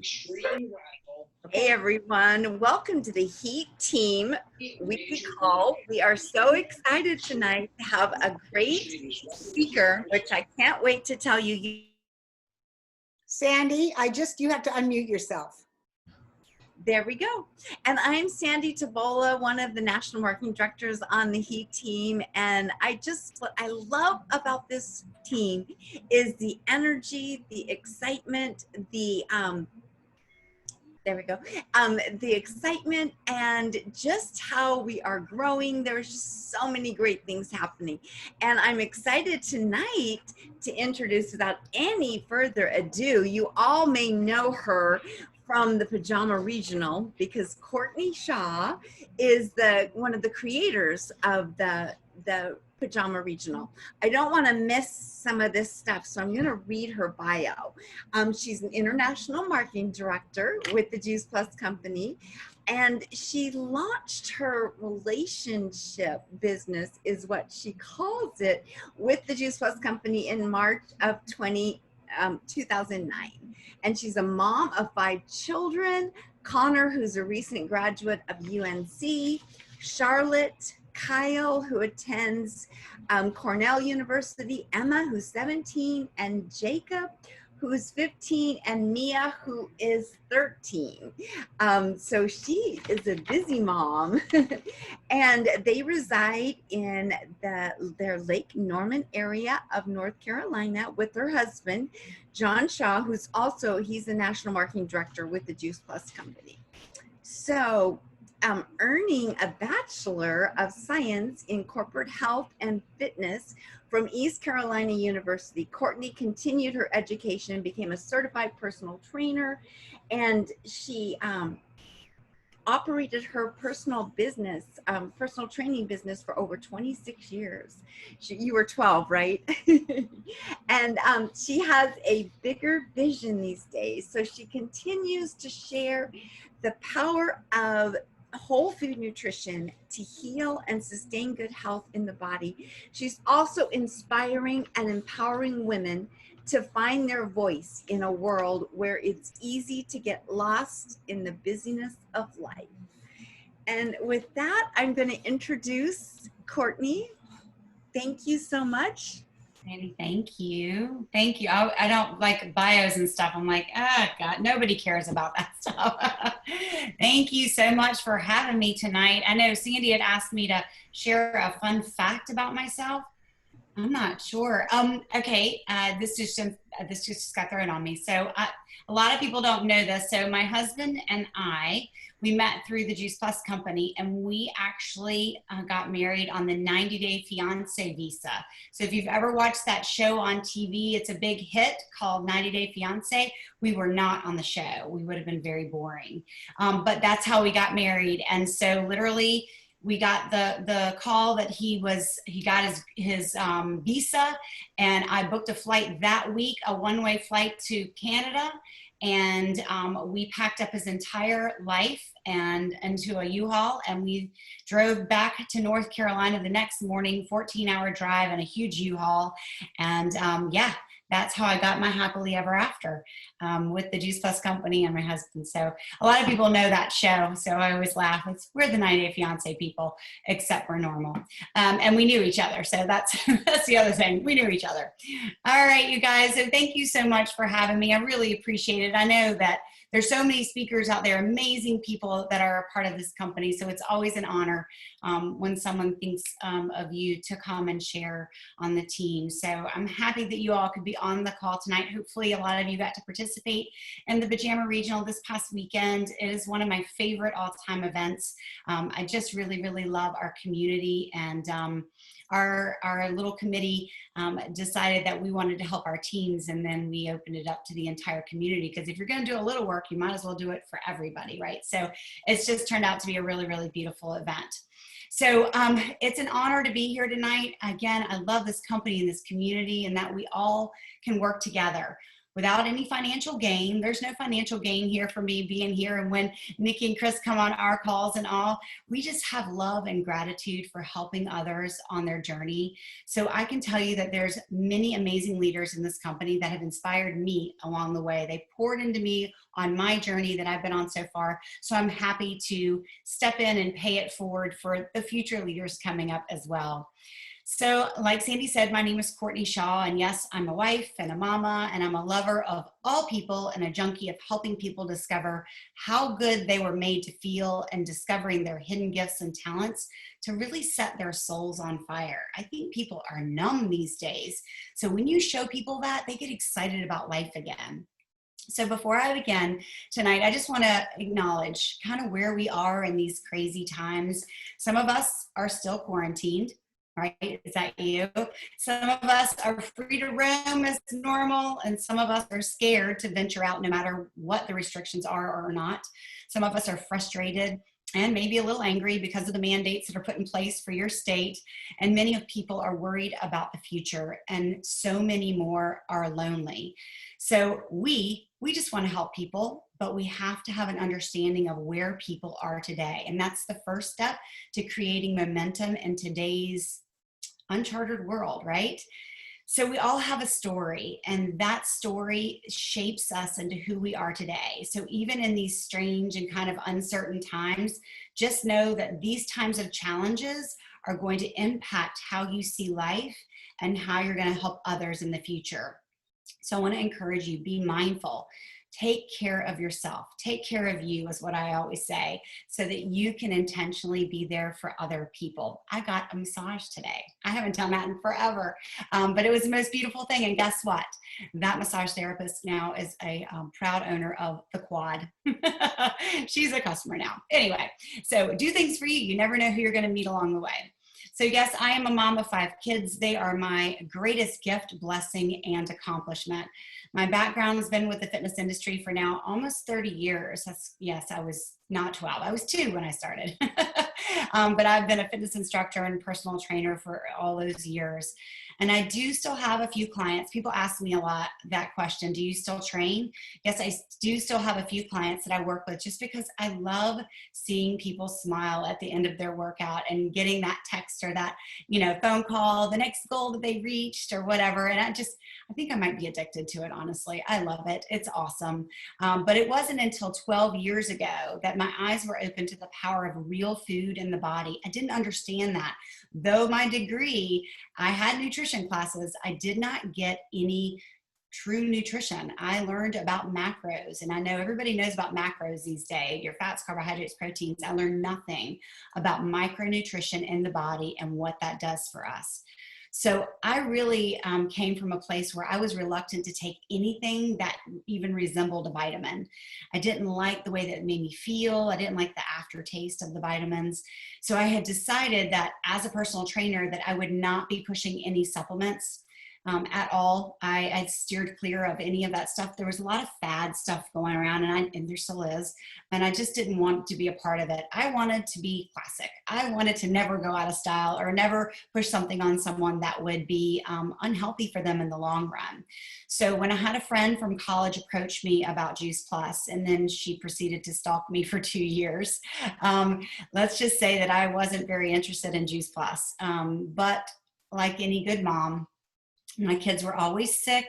Hey everyone, welcome to the Heat Team weekly call. We are so excited tonight to have a great speaker, which I can't wait to tell you. Sandy, you have to unmute yourself. There we go. And I'm Sandy Tabola, one of the national marketing directors on the Heat Team. And what I love about this team is the energy, the excitement, there we go. The excitement and just how we are growing. There's just so many great things happening. And I'm excited tonight to introduce, without any further ado, you all may know her from the Pajama Regional because Courtney Shaw is one of the creators of the Pajama Regional. I don't want to miss some of this stuff, so I'm going to read her bio. She's an international marketing director with the Juice Plus company, and she launched her relationship business, is what she calls it, with the Juice Plus company in March of 2009. And she's a mom of 5 children, Connor, who's a recent graduate of UNC, Charlotte, Kyle, who attends Cornell University, Emma, who's 17, and Jacob, who's 15, and Mia, who is 13. So she is a busy mom. And they reside in their Lake Norman area of North Carolina with her husband, John Shaw, he's the national marketing director with the Juice Plus company. So earning a Bachelor of Science in Corporate Health and Fitness from East Carolina University, Courtney continued her education and became a certified personal trainer, and she operated her personal training business for over 26 years. You were 12, right? And she has a bigger vision these days. So she continues to share the power of whole food nutrition to heal and sustain good health in the body. She's also inspiring and empowering women to find their voice in a world where it's easy to get lost in the busyness of life. And with that, I'm going to introduce Courtney. Thank you so much. Sandy, thank you. Thank you. I don't like bios and stuff. I'm like, God, nobody cares about that stuff. Thank you so much for having me tonight. I know Sandy had asked me to share a fun fact about myself. I'm not sure. Okay, this just got thrown on me. So a lot of people don't know this. So my husband and we met through the Juice Plus company, and we actually got married on the 90-day fiance visa. So if you've ever watched that show on TV, it's a big hit called 90-Day Fiance. We were not on the show. We would have been very boring. But that's how we got married. And so literally, we got the call that he got his visa, and I booked a flight that week, a one-way flight to Canada, and we packed up his entire life and into a U-Haul, and we drove back to North Carolina the next morning, 14-hour drive and a huge U-Haul, and yeah. That's how I got my happily ever after with the Juice Plus company and my husband. So a lot of people know that show. So I always laugh. We're the 90-Day Fiance people, except we're normal. And we knew each other. So that's the other thing. We knew each other. All right, you guys. So thank you so much for having me. I really appreciate it. I know that there's so many speakers out there, amazing people that are a part of this company. So it's always an honor when someone thinks of you to come and share on the team. So I'm happy that you all could be on the call tonight. Hopefully a lot of you got to participate in the Pajama Regional this past weekend. It is one of my favorite all-time events. I just really, really love our community, and our little committee decided that we wanted to help our teams, and then we opened it up to the entire community, because if you're going to do a little work, you might as well do it for everybody, right? So it's just turned out to be a really, really beautiful event. So it's an honor to be here tonight. Again, I love this company and this community, and that we all can work together. without any financial gain. There's no financial gain here for me being here. And when Nikki and Chris come on our calls and all, we just have love and gratitude for helping others on their journey. So I can tell you that there's many amazing leaders in this company that have inspired me along the way. They poured into me on my journey that I've been on so far. So I'm happy to step in and pay it forward for the future leaders coming up as well. So like Sandy said, my name is Courtney Shaw, and yes, I'm a wife and a mama, and I'm a lover of all people and a junkie of helping people discover how good they were made to feel and discovering their hidden gifts and talents to really set their souls on fire. I think people are numb these days. So when you show people that, they get excited about life again. So before I begin tonight, I just want to acknowledge kind of where we are in these crazy times. Some of us are still quarantined. Right? Is that you? Some of us are free to roam as normal, and some of us are scared to venture out no matter what the restrictions are or not. Some of us are frustrated and maybe a little angry because of the mandates that are put in place for your state. And many of people are worried about the future, and so many more are lonely. So we just want to help people, but we have to have an understanding of where people are today. And that's the first step to creating momentum in today's uncharted world, right? So we all have a story, and that story shapes us into who we are today. So even in these strange and kind of uncertain times, just know that these times of challenges are going to impact how you see life and how you're going to help others in the future. So I want to encourage you, be mindful. Take care of yourself. Take care of you is what I always say, so that you can intentionally be there for other people. I got a massage today. I haven't done that in forever, but it was the most beautiful thing. And guess what? That massage therapist now is a proud owner of the Quad. She's a customer now. Anyway, so do things for you. You never know who you're going to meet along the way. So yes, I am a mom of 5 kids. They are my greatest gift, blessing, and accomplishment. My background has been with the fitness industry for now almost 30 years. Yes, I was not 12. I was 2 when I started. But I've been a fitness instructor and personal trainer for all those years. And I do still have a few clients. People ask me a lot that question, do you still train? Yes, I do still have a few clients that I work with, just because I love seeing people smile at the end of their workout and getting that text or that, phone call, the next goal that they reached or whatever. And I think I might be addicted to it, honestly. I love it. It's awesome. But it wasn't until 12 years ago that my eyes were open to the power of real food in the body. I didn't understand that. Though my degree, I had nutrition classes, I did not get any true nutrition. I learned about macros, and I know everybody knows about macros these days, your fats, carbohydrates, proteins. I learned nothing about micronutrition in the body and what that does for us. So I really came from a place where I was reluctant to take anything that even resembled a vitamin. I didn't like the way that it made me feel. I didn't like the aftertaste of the vitamins. So I had decided that as a personal trainer that I would not be pushing any supplements at all. I steered clear of any of that stuff. There was a lot of fad stuff going around, and there still is, and I just didn't want to be a part of it. I wanted to be classic. I wanted to never go out of style or never push something on someone that would be unhealthy for them in the long run. So when I had a friend from college approach me about Juice Plus, and then she proceeded to stalk me for 2 years, let's just say that I wasn't very interested in Juice Plus. But like any good mom, my kids were always sick,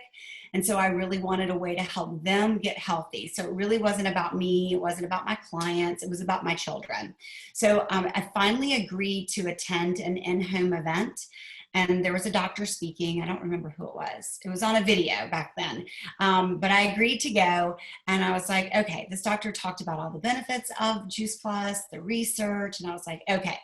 and so I really wanted a way to help them get healthy. So it really wasn't about me. It wasn't about my clients. It was about my children. So I finally agreed to attend an in-home event, and there was a doctor speaking. I don't remember who it was. It was on a video back then, but I agreed to go, and I was like, okay, this doctor talked about all the benefits of Juice Plus, the research, and I was like, okay,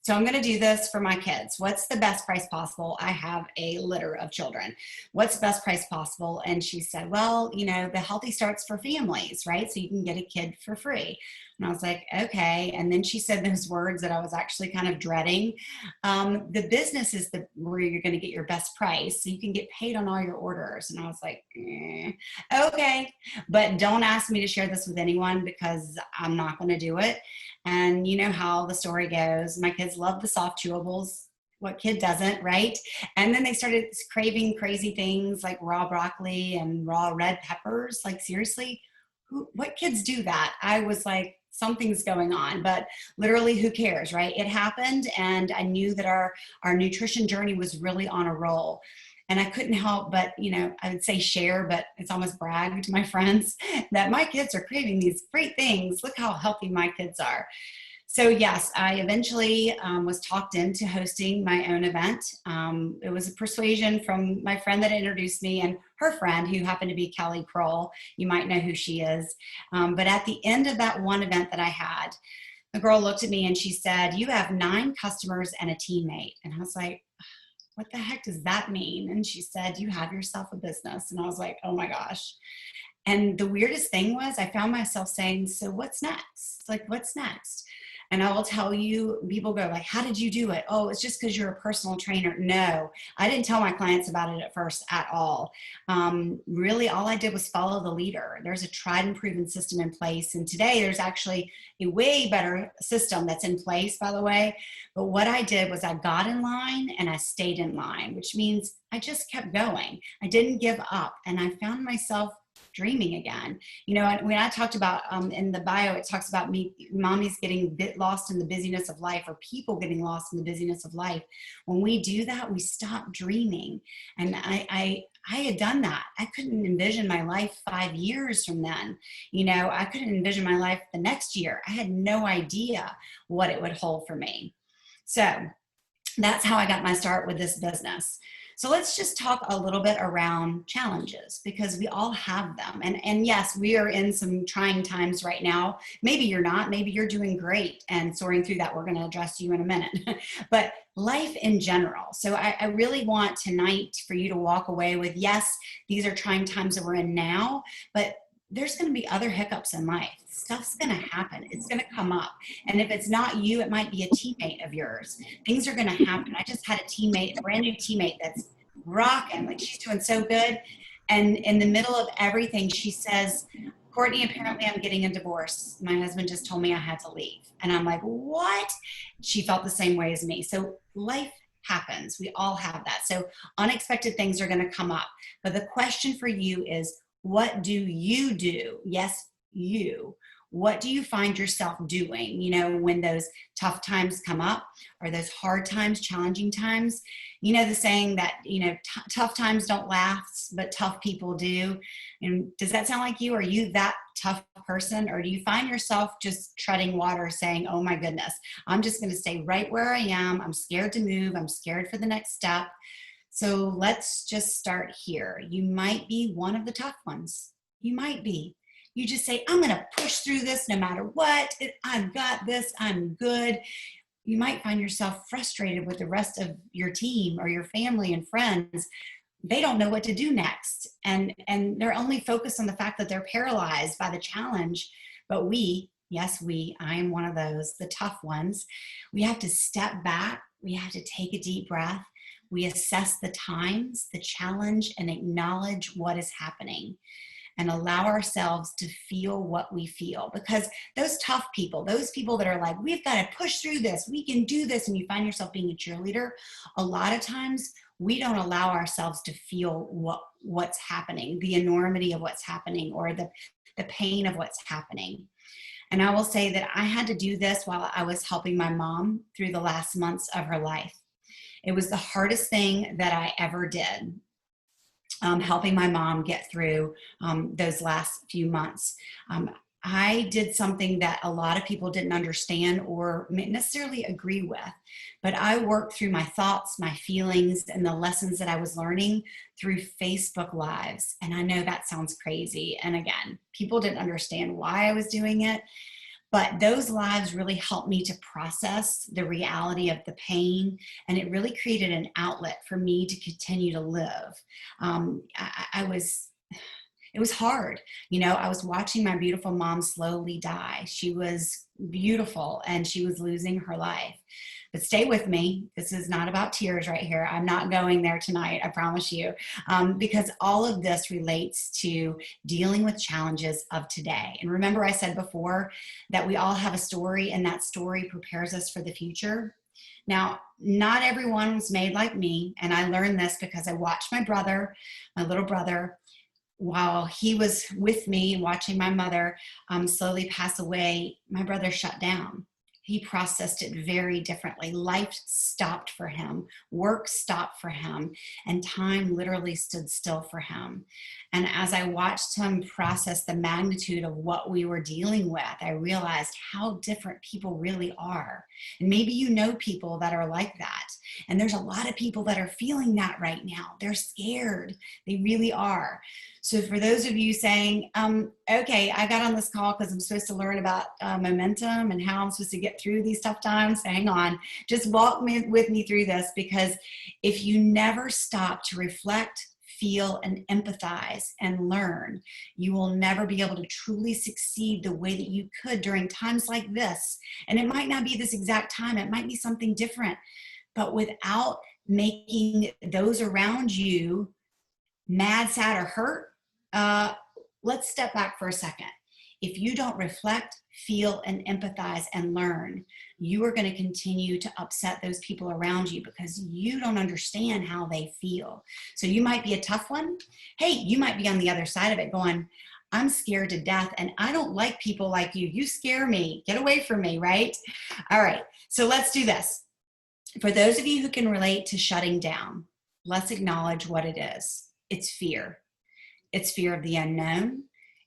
so I'm going to do this for my kids. What's the best price possible? I have a litter of children. What's the best price possible? And she said, well, the Healthy Starts for families, right? So you can get a kid for free. And I was like, okay. And then she said those words that I was actually kind of dreading. The business is where you're going to get your best price, so you can get paid on all your orders. And I was like, okay, but don't ask me to share this with anyone, because I'm not going to do it. And you know how the story goes. My kids love the soft chewables. what kid doesn't, right? And then they started craving crazy things like raw broccoli and raw red peppers. Like, seriously, what kids do that? I was like, something's going on, but literally, who cares, right? It happened, and I knew that our nutrition journey was really on a roll. And I couldn't help but, I would say share, but it's almost brag to my friends that my kids are craving these great things. Look how healthy my kids are. So yes, I eventually was talked into hosting my own event. It was a persuasion from my friend that introduced me and her friend, who happened to be Kelly Kroll. You might know who she is. But at the end of that one event that I had, the girl looked at me and she said, "You have 9 customers and a teammate." And I was like, "What the heck does that mean?" And she said, "You have yourself a business." And I was like, oh my gosh. And the weirdest thing was, I found myself saying, "So what's next? Like, what's next?" And I will tell you, people go like, "How did you do it?" "Oh, it's just because you're a personal trainer." No, I didn't tell my clients about it at first at all. Really, all I did was follow the leader. There's a tried and proven system in place. And today there's actually a way better system that's in place, by the way. But what I did was I got in line and I stayed in line, which means I just kept going. I didn't give up. And I found myself dreaming again. When I talked about in the bio, it talks about mommies getting lost in the busyness of life, or people getting lost in the busyness of life. When we do that, we stop dreaming. And I had done that. I couldn't envision my life 5 years from then. I couldn't envision my life the next year. I had no idea what it would hold for me. So that's how I got my start with this business. So let's just talk a little bit around challenges, because we all have them. And yes, we are in some trying times right now. Maybe you're not, maybe you're doing great and soaring through that. We're going to address you in a minute, but life in general. So I really want tonight for you to walk away with, yes, these are trying times that we're in now, but there's going to be other hiccups in life. Stuff's going to happen. It's going to come up. And if it's not you, it might be a teammate of yours. Things are going to happen. I just had a brand new teammate that's rocking. Like, she's doing so good. And in the middle of everything, she says, "Courtney, apparently I'm getting a divorce. My husband just told me I had to leave." And I'm like, "What?" She felt the same way as me. So life happens. We all have that. So unexpected things are going to come up. But the question for you is, what do you do? Yes, you. What do you find yourself doing, when those tough times come up, or those hard times, challenging times? The saying that, tough times don't last, but tough people do. And does that sound like you? Are you that tough person? Or do you find yourself just treading water, saying, "Oh my goodness, I'm just going to stay right where I am. I'm scared to move. I'm scared for the next step." So let's just start here. You might be one of the tough ones. You might be. You just say, "I'm going to push through this no matter what. I've got this. I'm good." You might find yourself frustrated with the rest of your team or your family and friends. They don't know what to do next. And they're only focused on the fact that they're paralyzed by the challenge. But I am one of those, the tough ones. We have to step back. We have to take a deep breath. We assess the times, the challenge, and acknowledge what is happening, and allow ourselves to feel what we feel. Because those tough people, those people that are like, "We've got to push through this, we can do this," and you find yourself being a cheerleader, a lot of times we don't allow ourselves to feel what's happening, the enormity of what's happening, or the pain of what's happening. And I will say that I had to do this while I was helping my mom through the last months of her life. It was the hardest thing that I ever did, helping my mom get through those last few months. I did something that a lot of people didn't understand or necessarily agree with, but I worked through my thoughts, my feelings, and the lessons that I was learning through Facebook Lives. And I know that sounds crazy. And again, people didn't understand why I was doing it. But those lives really helped me to process the reality of the pain, and it really created an outlet for me to continue to live. It was hard. I was watching my beautiful mom slowly die. She was beautiful and she was losing her life. But stay with me. This is not about tears right here. I'm not going there tonight, I promise you, because all of this relates to dealing with challenges of today. And remember, I said before that we all have a story, and that story prepares us for the future. Now, not everyone was made like me. And I learned this because I watched my brother, my little brother, while he was with me watching my mother slowly pass away. My brother shut down. He processed it very differently. Life stopped for him. Work stopped for him. And time literally stood still for him. And as I watched him process the magnitude of what we were dealing with, I realized how different people really are. And maybe you know people that are like that. And there's a lot of people that are feeling that right now. They're scared. They really are. So for those of you saying, okay, I got on this call because I'm supposed to learn about momentum and how I'm supposed to get through these tough times, hang on, just walk with me through this, because if you never stop to reflect, feel, and empathize and learn, you will never be able to truly succeed the way that you could during times like this. And it might not be this exact time, it might be something different, but without making those around you mad, sad, or hurt, let's step back for a second. If you don't reflect, feel, and empathize and learn, you are going to continue to upset those people around you because you don't understand how they feel. So you might be a tough one. Hey, you might be on the other side of it going, I'm scared to death and I don't like people like you. You scare me. Get away from me, right? All right, so let's do this. For those of you who can relate to shutting down, let's acknowledge what it is. It's fear. It's fear of the unknown.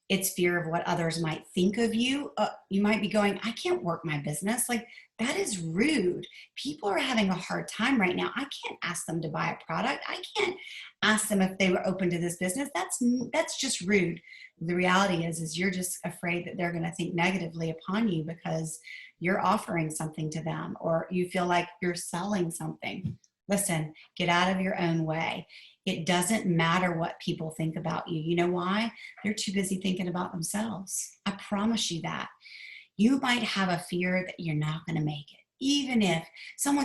It's fear of what others might think of you. You might be going, I can't work my business. Like, that is rude. People are having a hard time right now. I can't ask them to buy a product. I can't ask them if they were open to this business. That's just rude. The reality is you're just afraid that they're going to think negatively upon you because you're offering something to them, or you feel like you're selling something. Listen, get out of your own way. It doesn't matter what people think about you. You know why? They're too busy thinking about themselves. I promise you that. You might have a fear that you're not going to make it. Even if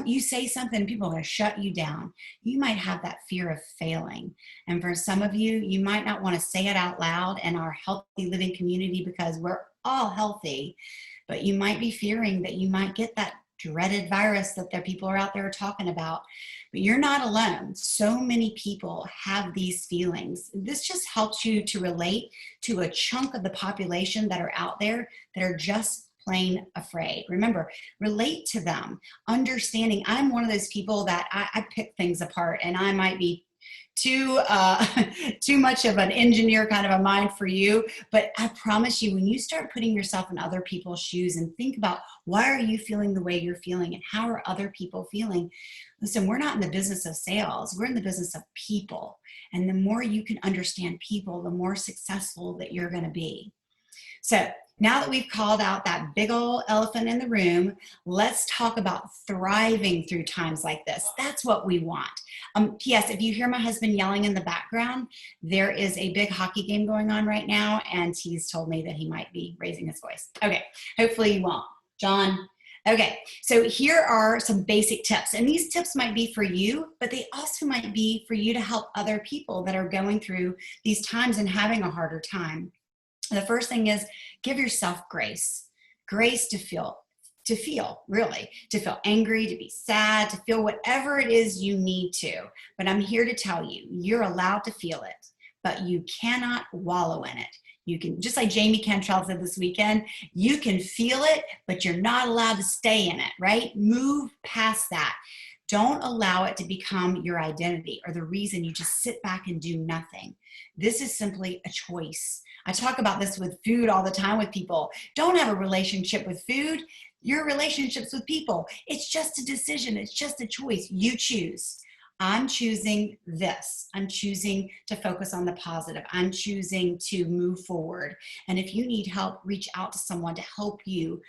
you say something, people are going to shut you down. You might have that fear of failing. And for some of you, you might not want to say it out loud in our healthy living community because we're all healthy, but you might be fearing that you might get that dreaded virus that there people are out there talking about. But you're not alone. So many people have these feelings. This just helps you to relate to a chunk of the population that are out there that are just plain afraid. Remember, relate to them, understanding. I'm one of those people that I pick things apart, and I might be too much of an engineer kind of a mind for you. But I promise you, when you start putting yourself in other people's shoes and think about why are you feeling the way you're feeling and how are other people feeling? Listen, we're not in the business of sales. We're in the business of people. And the more you can understand people, the more successful that you're going to be. So now that we've called out that big old elephant in the room, let's talk about thriving through times like this. That's what we want. P.S. If you hear my husband yelling in the background, there is a big hockey game going on right now, and he's told me that he might be raising his voice. Okay, hopefully you won't. John. Okay, so here are some basic tips, and these tips might be for you, but they also might be for you to help other people that are going through these times and having a harder time. The first thing is give yourself grace. Grace to feel angry, to be sad, to feel whatever it is you need to. But I'm here to tell you, you're allowed to feel it, but you cannot wallow in it. You can, just like Jamie Cantrell said this weekend, you can feel it, but you're not allowed to stay in it, right? Move past that. Don't allow it to become your identity or the reason you just sit back and do nothing. This is simply a choice. I talk about this with food all the time with people. Don't have a relationship with food. Your relationships with people. It's just a decision. It's just a choice. You choose. I'm choosing this. I'm choosing to focus on the positive. I'm choosing to move forward. And if you need help, reach out to someone to help you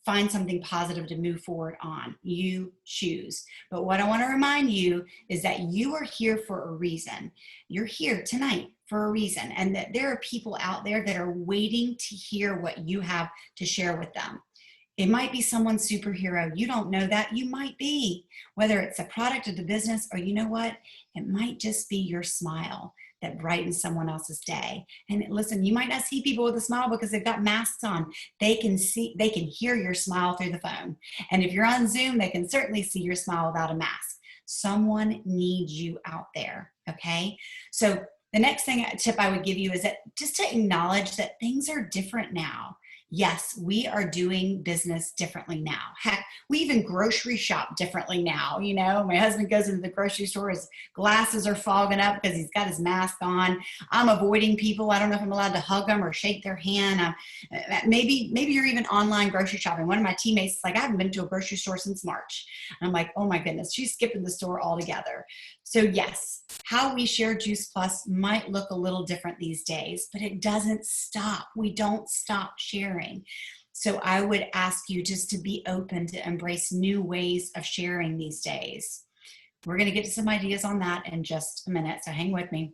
find something positive to move forward on. You choose. But what I want to remind you is that you are here for a reason. You're here tonight for a reason, and that there are people out there that are waiting to hear what you have to share with them. It might be someone's superhero. You don't know that. You might be, whether it's a product of the business or you know what, it might just be your smile. that brightens someone else's day. And listen, you might not see people with a smile because they've got masks on. They can hear your smile through the phone. And if you're on Zoom, they can certainly see your smile without a mask. Someone needs you out there, okay? So the next tip I would give you is that just to acknowledge that things are different now. Yes, we are doing business differently now. Heck, we even grocery shop differently now. You know, my husband goes into the grocery store, his glasses are fogging up because he's got his mask on. I'm avoiding people. I don't know if I'm allowed to hug them or shake their hand. Maybe you're even online grocery shopping. One of my teammates is like, I haven't been to a grocery store since March. And I'm like, oh my goodness, she's skipping the store altogether. So yes, how we share Juice Plus might look a little different these days, but it doesn't stop. We don't stop sharing. So I would ask you just to be open to embrace new ways of sharing these days. We're going to get to some ideas on that in just a minute, so hang with me.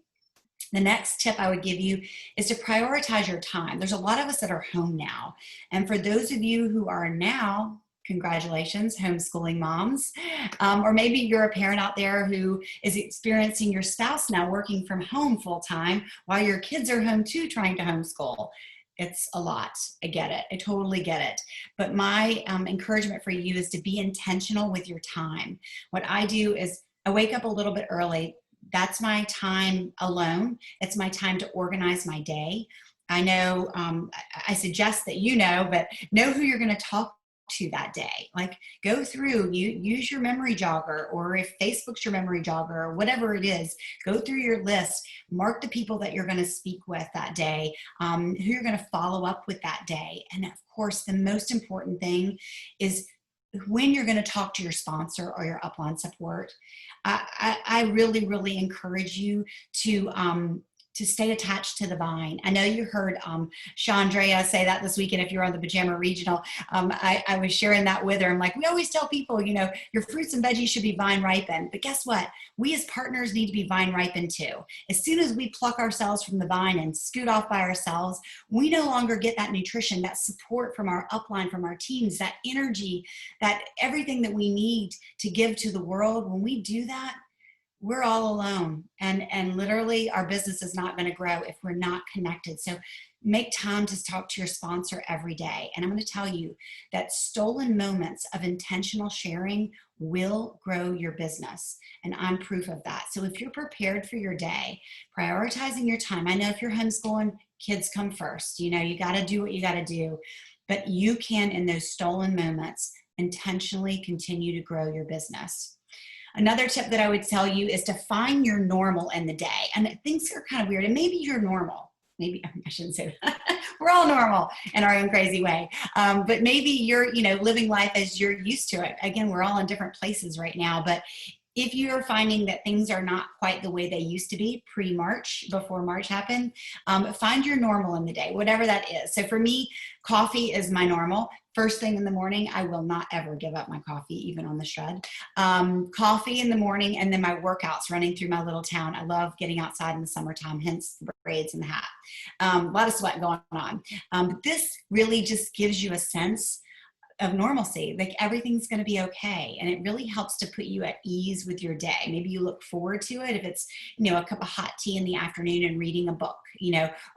The next tip I would give you is to prioritize your time. There's a lot of us that are home now. And for those of you who are now, congratulations, homeschooling moms. Or maybe you're a parent out there who is experiencing your spouse now working from home full time while your kids are home too trying to homeschool. It's a lot. I get it. I totally get it. But my encouragement for you is to be intentional with your time. What I do is I wake up a little bit early. That's my time alone. It's my time to organize my day. I know, I suggest that but know who you're going to talk to that day. Like go through, use your memory jogger, or if Facebook's your memory jogger or whatever it is, go through your list, mark the people that you're going to speak with that day, who you're going to follow up with that day. And of course, the most important thing is when you're going to talk to your sponsor or your upline support. I really, really encourage you to stay attached to the vine. I know you heard Chandrea say that this weekend if you're on the Pajama Regional. I was sharing that with her. I'm like, we always tell people, your fruits and veggies should be vine ripened. But guess what? We as partners need to be vine ripened too. As soon as we pluck ourselves from the vine and scoot off by ourselves, we no longer get that nutrition, that support from our upline, from our teams, that energy, that everything that we need to give to the world. When we do that, we're all alone, and literally our business is not going to grow if we're not connected. So make time to talk to your sponsor every day. And I'm going to tell you that stolen moments of intentional sharing will grow your business. And I'm proof of that. So if you're prepared for your day, prioritizing your time, I know if you're homeschooling, kids come first. You got to do what you got to do, but you can, in those stolen moments, intentionally continue to grow your business. Another tip that I would tell you is to find your normal in the day. And things are kind of weird. And maybe you're normal. Maybe I shouldn't say that. We're all normal in our own crazy way. But maybe you're, living life as you're used to it. Again, we're all in different places right now. But if you're finding that things are not quite the way they used to be pre-March, before March happened, find your normal in the day, whatever that is. So for me, coffee is my normal. First thing in the morning, I will not ever give up my coffee, even on the shred. Coffee in the morning, and then my workouts running through my little town. I love getting outside in the summertime, hence the braids and the hat. A lot of sweat going on. But this really just gives you a sense of normalcy, like everything's going to be okay. And it really helps to put you at ease with your day. Maybe you look forward to it. If it's, a cup of hot tea in the afternoon and reading a book,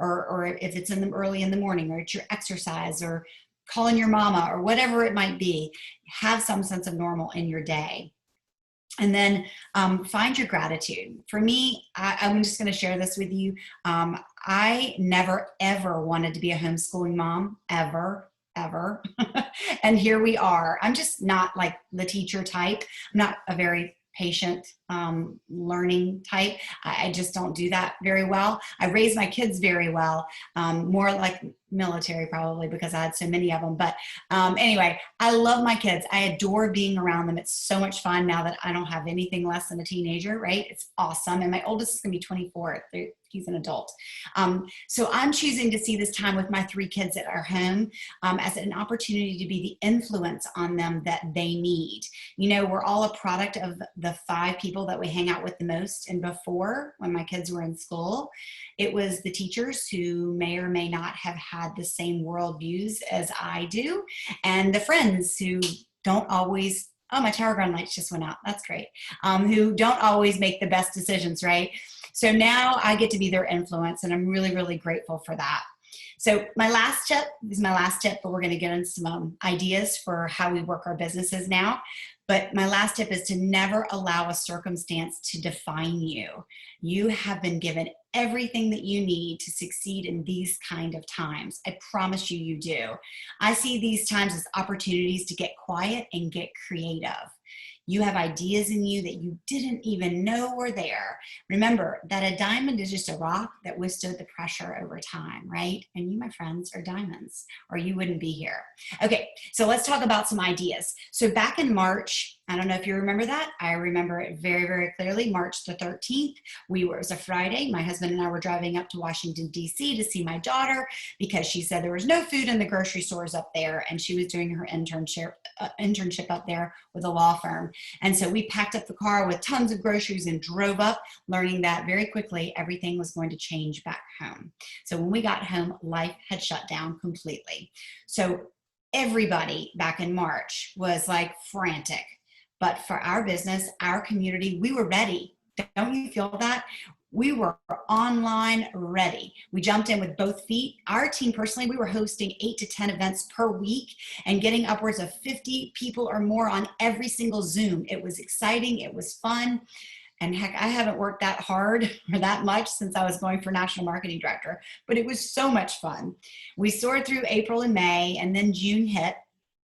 or if it's early in the morning, or it's your exercise, or calling your mama, or whatever it might be, have some sense of normal in your day. And then find your gratitude. For me, I'm just going to share this with you. I never, ever wanted to be a homeschooling mom, ever. And here we are. I'm just not like the teacher type. I'm not a very patient learning type. I just don't do that very well. I raise my kids very well, more like military probably, because I had so many of them. But anyway, I love my kids. I adore being around them. It's so much fun now that I don't have anything less than a teenager, right? It's awesome. And my oldest is going to be 24. He's an adult. So I'm choosing to see this time with my 3 kids at our home as an opportunity to be the influence on them that they need. We're all a product of the 5 people that we hang out with the most. And before, when my kids were in school, it was the teachers who may or may not have had the same worldviews as I do, and the friends who don't always, oh, my tower ground lights just went out. That's great. Who don't always make the best decisions, right? So now I get to be their influence, and I'm really, really grateful for that. So my last tip is my last tip, but we're going to get into some ideas for how we work our businesses now. But my last tip is to never allow a circumstance to define you. You have been given everything that you need to succeed in these kind of times. I promise you, you do. I see these times as opportunities to get quiet and get creative. You have ideas in you that you didn't even know were there. Remember that a diamond is just a rock that withstood the pressure over time, right? And you, my friends, are diamonds, or you wouldn't be here. Okay, so let's talk about some ideas. So back in March, I don't know if you remember that. I remember it very, very clearly. March the 13th, it was a Friday. My husband and I were driving up to Washington, D.C. to see my daughter because she said there was no food in the grocery stores up there, and she was doing her internship up there with a law firm. And so we packed up the car with tons of groceries and drove up, learning that very quickly everything was going to change back home. So when we got home, life had shut down completely. So everybody back in March was like frantic. But for our business, our community, we were ready. Don't you feel that? We were online ready. We jumped in with both feet. Our team personally, we were hosting 8 to 10 events per week and getting upwards of 50 people or more on every single Zoom. It was exciting. It was fun. And heck, I haven't worked that hard or that much since I was going for national marketing director, but it was so much fun. We soared through April and May, and then June hit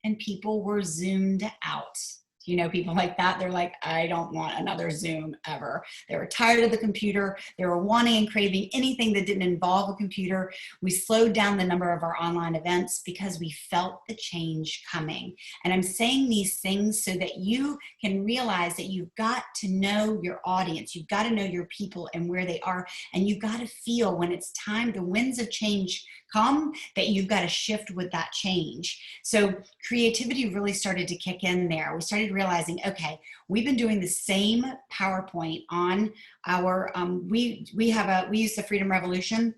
and people were Zoomed out. You know, people like that, they're like, I don't want another Zoom ever. They were tired of the computer. They were wanting and craving anything that didn't involve a computer. We slowed down the number of our online events because we felt the change coming. And I'm saying these things so that you can realize that you've got to know your audience. You've got to know your people and where they are. And you've got to feel when it's time, the winds of change come, that you've got to shift with that change. So creativity really started to kick in there. We started realizing, okay, we've been doing the same PowerPoint on our, we use the Freedom Revolution,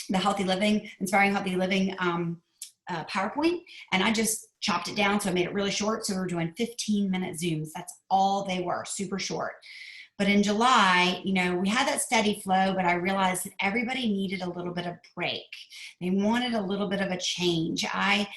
the Healthy Living, Inspiring Healthy Living PowerPoint, and I just chopped it down. So I made it really short. So we were doing 15-minute Zooms. That's all they were, super short. But in July, you know, we had that steady flow, but I realized that everybody needed a little bit of break. They wanted a little bit of a change. I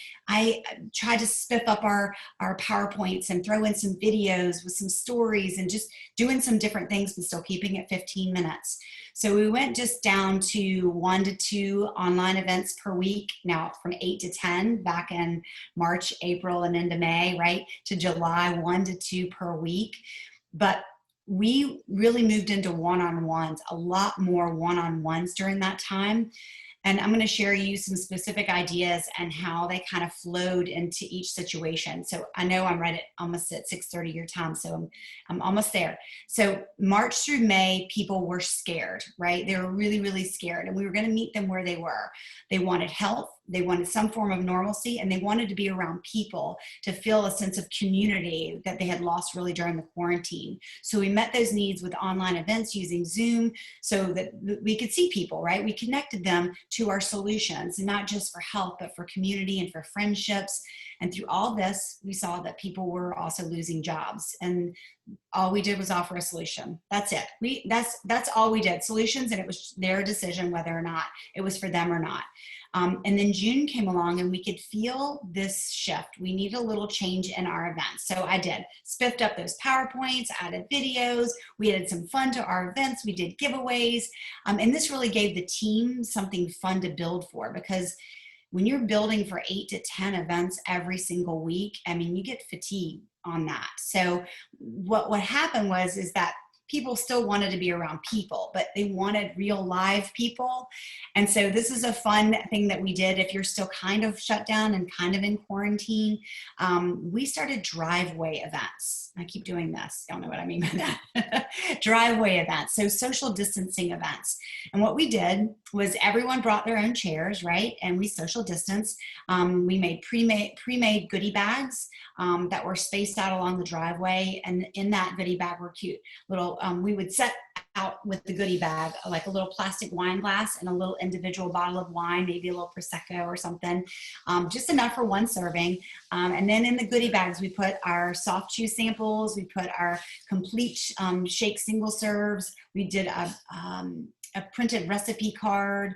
tried to spiff up our PowerPoints and throw in some videos with some stories and just doing some different things, but still keeping it 15 minutes. So we went just down to 1 to 2 online events per week. Now from 8 to 10 back in March, April, and into May, right? To July, 1 to 2 per week. But we really moved into one-on-ones, a lot more one-on-ones during that time. And I'm going to share you some specific ideas and how they kind of flowed into each situation. So I know I'm right at almost at 6:30 your time, so I'm almost there. So March through May, people were scared, right? They were really, really scared. And we were going to meet them where they were. They wanted health. They wanted some form of normalcy, and they wanted to be around people to feel a sense of community that they had lost really during the quarantine. So we met those needs with online events using Zoom so that we could see people, right? We connected them to our solutions, and not just for health, but for community and for friendships. And through all this, we saw that people were also losing jobs, and all we did was offer a solution. That's it. That's all we did, solutions, and it was their decision whether or not it was for them or not. And then June came along and we could feel this shift. We need a little change in our events. So I did, spiffed up those PowerPoints, added videos. We added some fun to our events. We did giveaways. And this really gave the team something fun to build for, because when you're building for 8 to 10 events every single week, I mean, you get fatigue on that. So what happened is that people still wanted to be around people, but they wanted real live people. And so this is a fun thing that we did. If you're still kind of shut down and kind of in quarantine, we started driveway events. I keep doing this. Y'all know what I mean by that. Driveway events. So social distancing events. And what we did was everyone brought their own chairs, right? And we social distanced. We made pre-made goodie bags that were spaced out along the driveway. And in that goodie bag were cute little, we would set out with the goodie bag, like a little plastic wine glass and a little individual bottle of wine, maybe a little Prosecco or something, just enough for one serving. And then in the goodie bags, we put our soft chew samples, we put our complete shake single serves, we did a printed recipe card,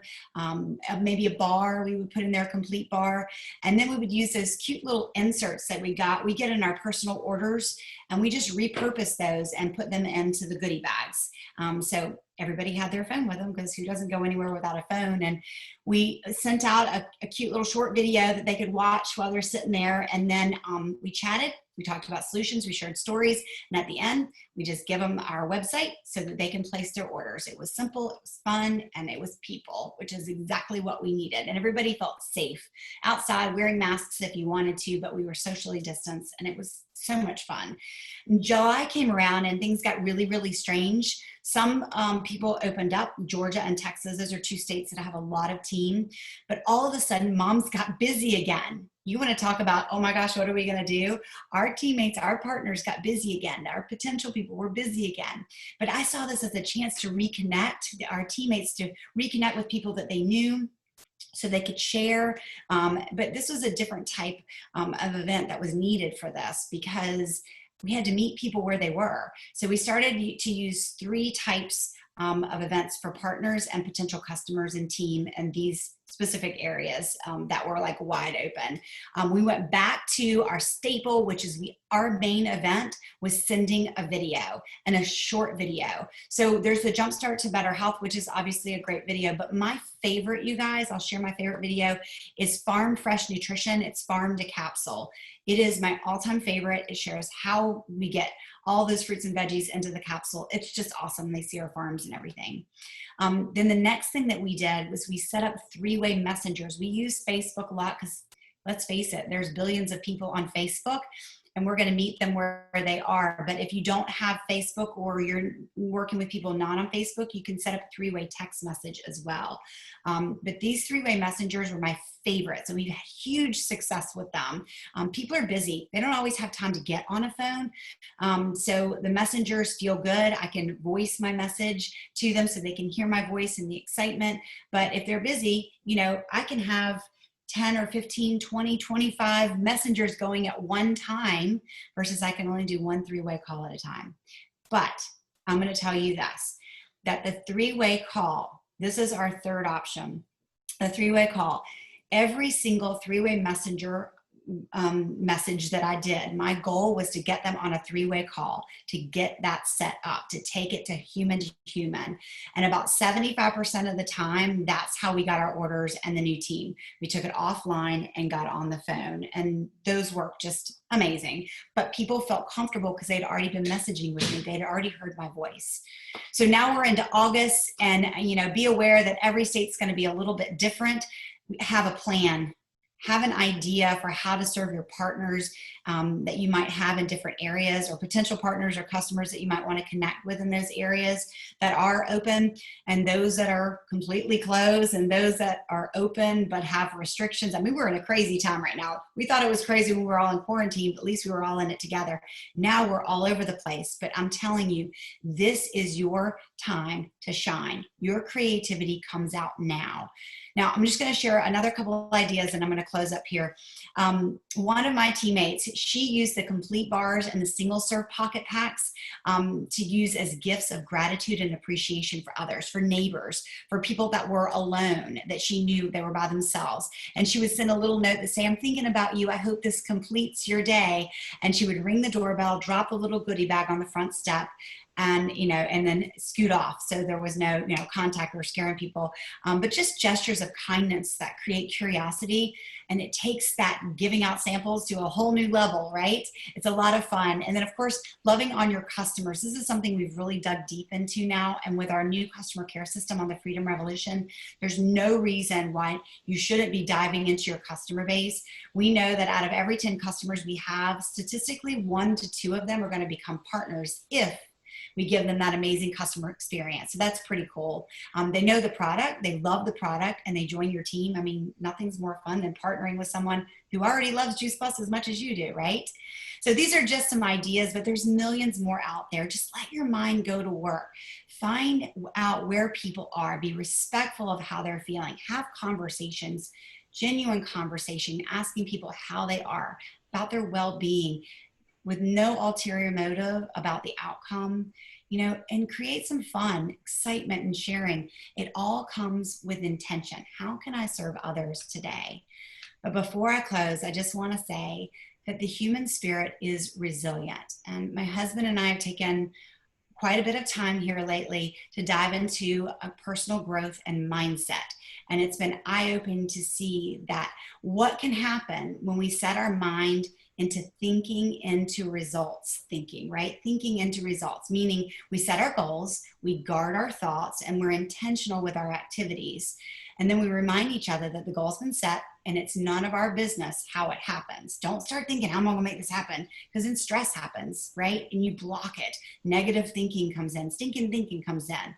maybe a bar, we would put in there, a complete bar. And then we would use those cute little inserts that we get in our personal orders, and we just repurpose those and put them into the goodie bags. So everybody had their phone with them, because who doesn't go anywhere without a phone? And we sent out a cute little short video that they could watch while they're sitting there. And then we chatted, we talked about solutions, we shared stories. And at the end, we just give them our website so that they can place their orders. It was simple, it was fun, and it was people, which is exactly what we needed. And everybody felt safe outside, wearing masks if you wanted to, but we were socially distanced, and it was so much fun. And July came around and things got really, really strange. Some people opened up. Georgia and Texas, those are two states that have a lot of team. But all of a sudden, moms got busy again. You want to talk about, oh my gosh, what are we going to do? Our teammates, our partners got busy again. Our potential people were busy again. But I saw this as a chance to reconnect, our teammates to reconnect with people that they knew, so they could share. But this was a different type of event that was needed for this, because we had to meet people where they were. So we started to use 3 types of events for partners and potential customers and team in these specific areas that were like wide open. We went back to our staple, which is our main event was sending a video, and a short video. So there's the Jumpstart to Better Health, which is obviously a great video, but my favorite, you guys, I'll share my favorite video, is Farm Fresh Nutrition. It's farm to capsule. It is my all-time favorite. It shares how we get all those fruits and veggies into the capsule. It's just awesome. They see our farms and everything. Then the next thing that we did was we set up 3-way messengers. We use Facebook a lot because, let's face it, there's billions of people on Facebook, and we're going to meet them where they are. But if you don't have Facebook, or you're working with people not on Facebook, you can set up a 3-way text message as well. But these 3-way messengers were my favorite. So we've had huge success with them. People are busy. They don't always have time to get on a phone. So the messengers feel good. I can voice my message to them so they can hear my voice and the excitement. But if they're busy, I can have 10 or 15, 20, 25 messengers going at one time, versus I can only do one 3-way call at a time. But I'm going to tell you this, that the 3-way call, this is our third option, the 3-way call. Every single 3-way messenger message that I did, my goal was to get them on a 3-way call, to get that set up, to take it to human. And about 75% of the time, that's how we got our orders and the new team. We took it offline and got on the phone, and those worked just amazing. But people felt comfortable because they'd already been messaging with me. They'd already heard my voice. So now we're into August, and be aware that every state's going to be a little bit different. Have a plan. Have an idea for how to serve your partners that you might have in different areas, or potential partners or customers that you might want to connect with in those areas that are open, and those that are completely closed, and those that are open but have restrictions. I mean, we're in a crazy time right now. We thought it was crazy when we were all in quarantine, but at least we were all in it together. Now we're all over the place, but I'm telling you, this is your time to shine. Your creativity comes out now. Now, I'm just going to share another couple of ideas, and I'm going to close up here. One of my teammates, she used the complete bars and the single serve pocket packs to use as gifts of gratitude and appreciation for others, for neighbors, for people that were alone, that she knew they were by themselves. And she would send a little note that say, I'm thinking about you. I hope this completes your day. And she would ring the doorbell, drop a little goodie bag on the front step, and and then scoot off, so there was no contact or scaring people, but just gestures of kindness that create curiosity, and it takes that giving out samples to a whole new level, right? It's a lot of fun. And then, of course, loving on your customers. This is something we've really dug deep into now, and with our new customer care system on the Freedom Revolution, there's no reason why you shouldn't be diving into your customer base. We know that out of every 10 customers we have, statistically 1 to 2 of them are going to become partners if we give them that amazing customer experience. So that's pretty cool. They know the product, they love the product, and they join your team. I mean, nothing's more fun than partnering with someone who already loves Juice Plus as much as you do, right? So these are just some ideas, but there's millions more out there. Just let your mind go to work. Find out where people are. Be respectful of how they're feeling. Have conversations, genuine conversation, asking people how they are, about their well-being, with no ulterior motive about the outcome, and create some fun, excitement, and sharing. It all comes with intention. How can I serve others today? But before I close, I just want to say that the human spirit is resilient. And my husband and I have taken quite a bit of time here lately to dive into a personal growth and mindset. And it's been eye-opening to see that what can happen when we set our mind into thinking into results thinking, right? Thinking into results, meaning we set our goals, we guard our thoughts, and we're intentional with our activities. And then we remind each other that the goal's been set and it's none of our business how it happens. Don't start thinking, how am I gonna make this happen? Because then stress happens, right? And you block it. Negative thinking comes in, stinking thinking comes in.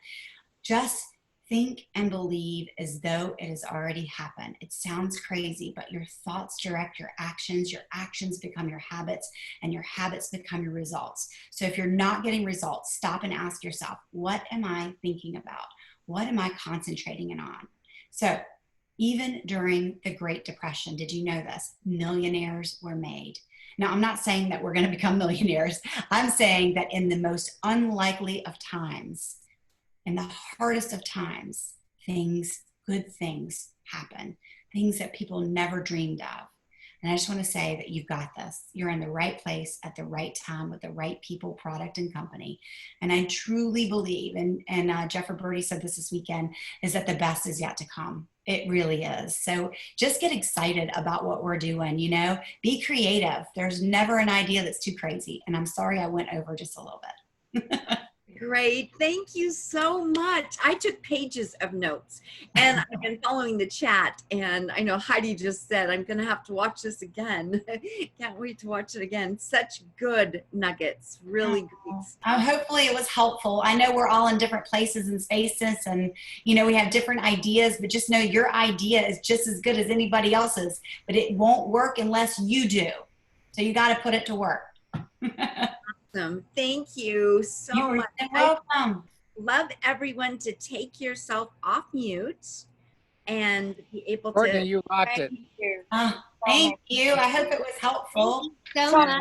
Just think and believe as though it has already happened. It sounds crazy, but your thoughts direct your actions become your habits, and your habits become your results. So if you're not getting results, stop and ask yourself, what am I thinking about? What am I concentrating on? So even during the Great Depression, did you know this? Millionaires were made. Now, I'm not saying that we're going to become millionaires. I'm saying that in the most unlikely of times, in the hardest of times, good things happen, things that people never dreamed of. And I just want to say that you've got this. You're in the right place at the right time with the right people, product, and company. And I truly believe, and Jeff Roberti said this weekend, is that the best is yet to come. It really is. So just get excited about what we're doing, be creative. There's never an idea that's too crazy. And I'm sorry I went over just a little bit. Great. Thank you so much. I took pages of notes and I've been following the chat, and I know Heidi just said, I'm going to have to watch this again. Can't wait to watch it again. Such good nuggets. Really great stuff. Hopefully it was helpful. I know we're all in different places and spaces, and we have different ideas, but just know your idea is just as good as anybody else's, but it won't work unless you do. So you got to put it to work. Awesome. Thank you so much. You're welcome. Love everyone to take yourself off mute and be able to. Courtney, you rocked it. Thank you. I hope it was helpful. So much.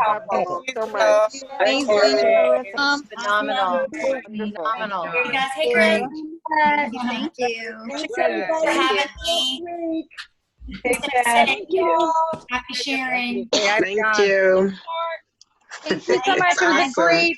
So much. Thank you. Phenomenal. Phenomenal. Here you guys. Hey, Greg. Thank you. Thanks for having me. Thank you. Happy sharing. Thank you. Thank you so much for the free